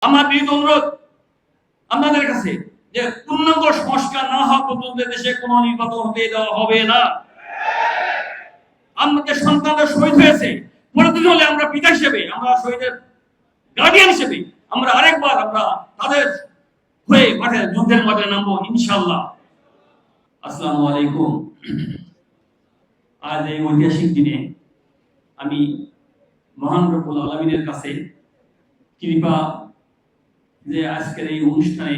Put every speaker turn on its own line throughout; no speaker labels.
আমার বিনীত অনুরোধ আপনাদের কাছে যে পূর্ণাঙ্গ সংস্কার না হওয়া পর্যন্ত দেশে কোনো নির্বাচন হতে দেওয়া হবে না। আমাদের সন্তানরা শহীদ হয়েছে, প্রতিদিন হলে আমরা পিতা হিসেবে, আমরা শহীদের গার্ডিয়ান হিসেবে আমরা আরেকবার আমরা তাদের হয়ে মাঠে যুদ্ধের মাঠে নামবো ইনশাআল্লাহ। আসসালামু আলাইকুম। আজ এই ঐতিহাসিক দিনে আমি মহান রব্বুল আলামিনের কাছে কৃপা যে আজকের এই অনুষ্ঠানে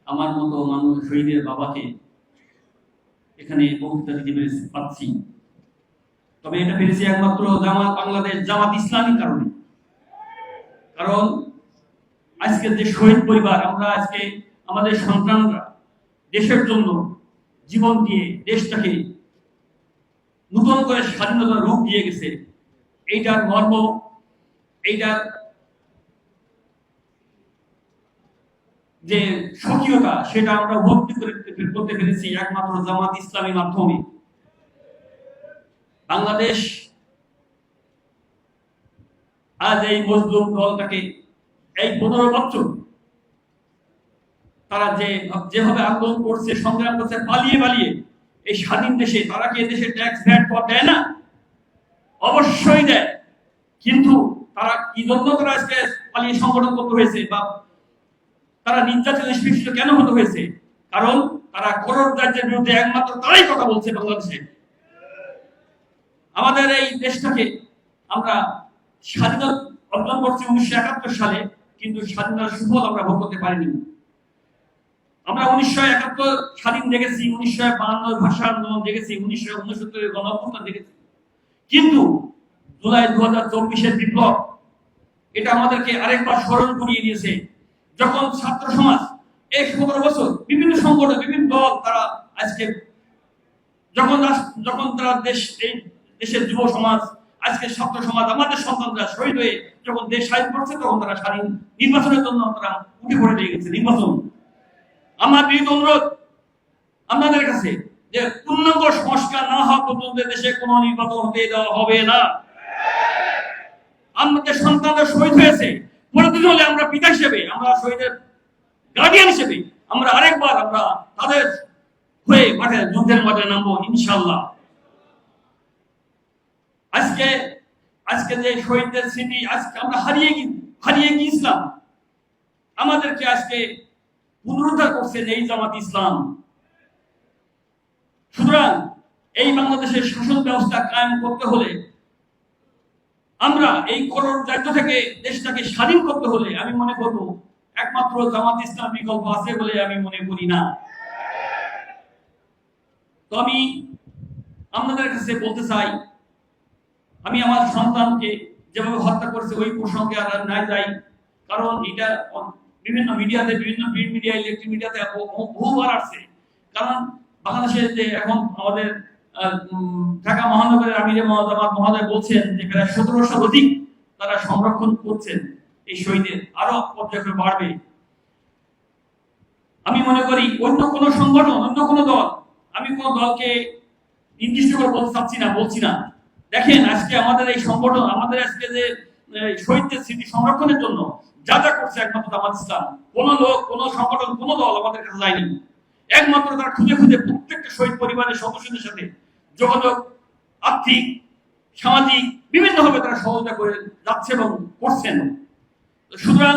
আমার মতো মানুষ শহীদের বাবাকে এখানে বক্তৃতা দিতে পারছি। তবে এটা পেরেছি একমাত্র বাংলাদেশ জামাত ইসলামীর কারণে। কারণ আজকের যে শহীদ পরিবার, আমরা আজকে আমাদের সন্তানরা দেশের জন্য জীবন দিয়ে দেশটাকে নতুন করে স্বাধীনতার রূপ দিয়ে গেছে, এইটার মর্ম, এইটার যে স্বকীয়তা, সেটা আমরা উপলব্ধি করতে পেরেছি একমাত্র জামাত ইসলামীর মাধ্যমে। বাংলাদেশ আজ এই মজলুম দলটাকে এই 15 বছর তারা যেভাবে আন্দোলন করছে, সংগ্রাম করছে, পালিয়ে এই স্বাধীন দেশে, তারা কি দেশে ট্যাক্স ভ্যাট কর দেয় না? অবশ্যই দেয়। কিন্তু তারা কি জন্য তারা আজকে পালিয়ে সংগঠন করতে হয়েছে বা তারা নির্যাতিত নিষ্পেষিত কেন হতে হয়েছে? কারণ তারা করোড় রাজ্যের বিরুদ্ধে একমাত্র তারাই কথা বলছে বাংলাদেশে। আমাদের এই দেশটাকে আমরা স্বাধীনতা অর্জন করছি 1971 সালে, কিন্তু স্বাধীনতার সুফল আমরা ভোগ করতে পারিনি। আমরা 1971 স্বাধীন দেখেছি, 1952 ভাষা আন্দোলন দেখেছি, 1969 গণঅভ্যুত্থান দেখেছি, কিন্তু জুলাই 2024 বিপ্লব এটা আমাদেরকে আরেকবার স্মরণ করিয়ে দিয়েছে। যখন ছাত্র সমাজ এই 17 বছর বিভিন্ন সংগঠন, বিভিন্ন দল, তারা আজকে যখন তারা এই দেশের যুব সমাজ, আজকে ছাত্র সমাজ, আমাদের সন্তানরা শহীদ হয়ে যখন দেশ স্বাধীন করছে, তখন তারা স্বাধীন নির্বাচনের জন্য তারা উঠে পড়ে লেগে গেছে। নির্বাচন, আমার বিনীত অনুরোধ আপনাদের কাছে যে পূর্ণাঙ্গ সংস্কার না হওয়া পর্যন্ত দেশে কোনো নির্বাচন হতে দেওয়া হবে না। আমাদের সন্তানরা শহীদ হয়েছে, প্রতিদিন হলে আমরা পিতা হিসেবে, আমরা শহীদের গার্ডিয়ান হিসেবে আমরা আরেকবার আমরা তাদের হয়ে মাঠে যুদ্ধের মাঠে নামবো ইনশাআল্লাহ। আজকে যে শহীদদের স্মৃতি আজকে আমরা হারিয়ে গিয়েছিলাম, আমাদেরকে আজকে পুনরুদ্ধার করছে এই জামাত ইসলাম। সুতরাং এই বাংলাদেশের শাসন ব্যবস্থা কায়েম করতে হলে, আমরা এই করোড় রাজ্য থেকে দেশটাকে স্বাধীন করতে হলে, আমি মনে করব একমাত্র জামাত ইসলাম বিকল্প আছে বলে আমি মনে করি না। তো আমি আপনাদের কাছে বলতে চাই, আমি আমার সন্তানকে যেভাবে হত্যা করেছে ওই প্রসঙ্গে আর নাই যাই, কারণ এটা বিভিন্ন মিডিয়াতে, বিভিন্ন প্রিন্ট মিডিয়া, ইলেকট্রিক মিডিয়াতে বহুবার আসছে। কারণ বাংলাদেশে যে এখন আমাদের ঢাকা মহানগরের আমিরে মহোদয় বলছেন যে প্রায় 1700 অধিক তারা সংরক্ষণ করছেন এই শহীদের, আরো পর্যায়ক্রমে বাড়বে। আমি মনে করি অন্য কোন সংগঠন, অন্য কোন দল, আমি কোন দলকে নির্দিষ্ট করে বলতে চাচ্ছি না, বলছি না। দেখেন আজকে আমাদের এই সংগঠন, আমাদের আজকে যে শহীদদের স্মৃতি সংরক্ষণের জন্য যা যা করছে একমাত্র জামাত ইসলাম। কোন লোক, কোন সংগঠন, কোন দল আমাদের কাছে যায়নি। একমাত্র তারা খুঁজে প্রত্যেকটা শহীদ পরিবারের সদস্যদের সাথে যোগাযোগ, আর্থিক, সামাজিক বিভিন্নভাবে তারা সহযোগিতা করে যাচ্ছে এবং করছেন। সুতরাং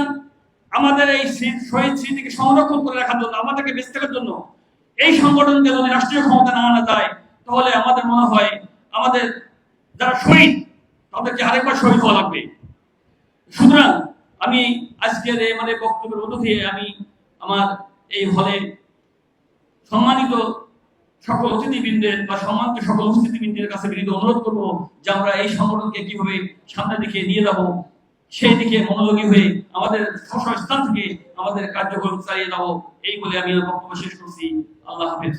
আমাদের এই শহীদ স্মৃতিকে সংরক্ষণ করে রাখার জন্য, আমাদেরকে বেঁচে থাকার জন্য এই সংগঠনকে যদি রাষ্ট্রীয় ক্ষমতা না আনা যায়, তাহলে আমাদের মনে হয় আমাদের যারা শহীদ তাদেরকে আরেকবার শহীদ হওয়া লাগবে। সুতরাং আমি আজকের মানে বক্তব্যের মধ্য দিয়ে আমি আমার এই হলে সম্মানিত সকল অতিথিবৃন্দের বা সম্মানিত সকল উপস্থিতিবৃন্দের কাছে বিনীত অনুরোধ করবো যে আমরা এই সংগঠনকে কিভাবে সামনের দিকে নিয়ে যাব, সেই দিকে মনোযোগী হয়ে আমাদের স্থান থেকে আমাদের কার্যক্রম চালিয়ে যাবো, এই বলে আমি বক্তব্য শেষ করছি। আল্লাহ হাফেজ।